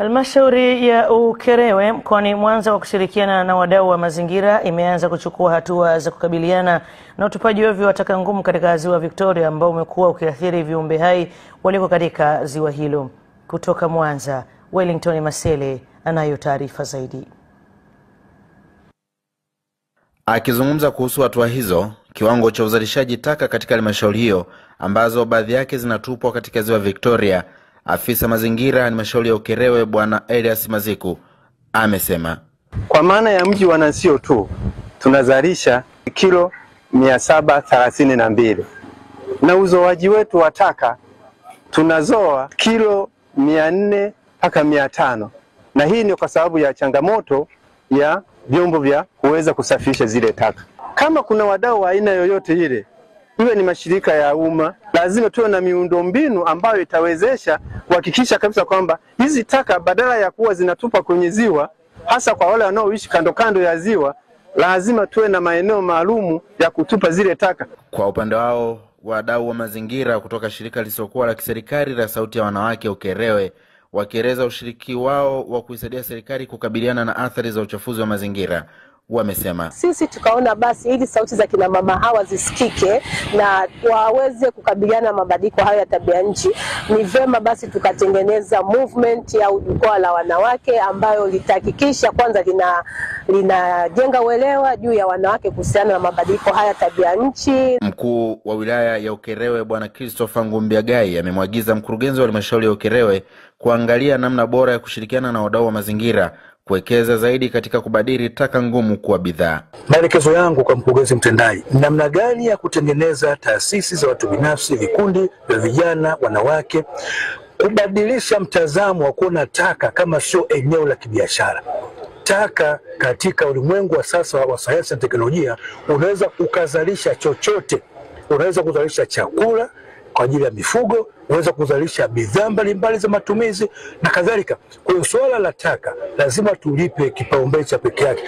Halmashauri ya Ukerewe mkoani Mwanza kwa kushirikiana na wadau wa mazingira imeanza kuchukua hatua za kukabiliana na utupaji ovyo wa taka ngumu katika ziwa Victoria ambao umekuwa ukiathiri viumbe hai waliko katika ziwa hilo. Kutoka Mwanza, Wellington Masele anayo taarifa zaidi. Akizungumza kuhusu hatua hizo, kiwango cha uzalishaji taka katika halmashauri hiyo ambazo baadhi yake zinatupwa katika ziwa Victoria, afisa mazingira halmashauri ya Ukerewe Bwana Elias Maziku amesema kwa maana ya mji wa Nasio tu tunazalisha kilo 732 na uzoaji wetu wa taka tunazoa kilo 400 mpaka 500, na hii ni kwa sababu ya changamoto ya vyombo vya kuweza kusafisha zile taka. Kama kuna wadau wa aina yoyote ile, iwe ni mashirika ya umma, lazima tuwe na miundombinu ambayo itawezesha kuhakikisha kabisa kwamba hizi taka badala ya kuwa zinatupa kwenye ziwa, hasa kwa wale wanaoishi kando kando ya ziwa, lazima tuwe na maeneo maalumu ya kutupa zile taka. Kwa upande wao, wadau wa mazingira kutoka shirika lisiokuwa la kiserikali la Sauti ya Wanawake Ukerewe wakieleza ushiriki wao wa kuisaidia serikali kukabiliana na athari za uchafuzi wa mazingira, wamesema sisi tukaona basi ili sauti za kina mama hawa zisikike na waweze kukabiliana na mabadiliko haya ya tabia nchi, ni vema basi tukatengeneza movement ya jukwaa la wanawake ambayo litahakikisha kwanza linajenga uelewa juu ya wanawake kuhusiana na mabadiliko haya ya tabia nchi. Mkuu wa wilaya ya Ukerewe Bwana Christopher Ngumbiagai amemwagiza mkurugenzi wa halmashauri ya Ukerewe kuangalia namna bora ya kushirikiana na wadau wa mazingira kuwekeza zaidi katika kubadili taka ngumu kuwa bidhaa. Maelekezo yangu kwa mkurugenzi mtendaji, namna gani ya kutengeneza taasisi za watu binafsi, vikundi vya vijana, wanawake, kubadilisha mtazamo wa kuona taka kama sio eneo la kibiashara. Taka katika ulimwengu wa sasa wa sayansi na teknolojia unaweza ukazalisha chochote. Unaweza kuzalisha chakula kwa ajili ya mifugo, unaweza kuzalisha bidhaa mbalimbali za matumizi na kadhalika. Kwa hiyo swala la taka lazima tulipe kipaumbele cha pekee yake.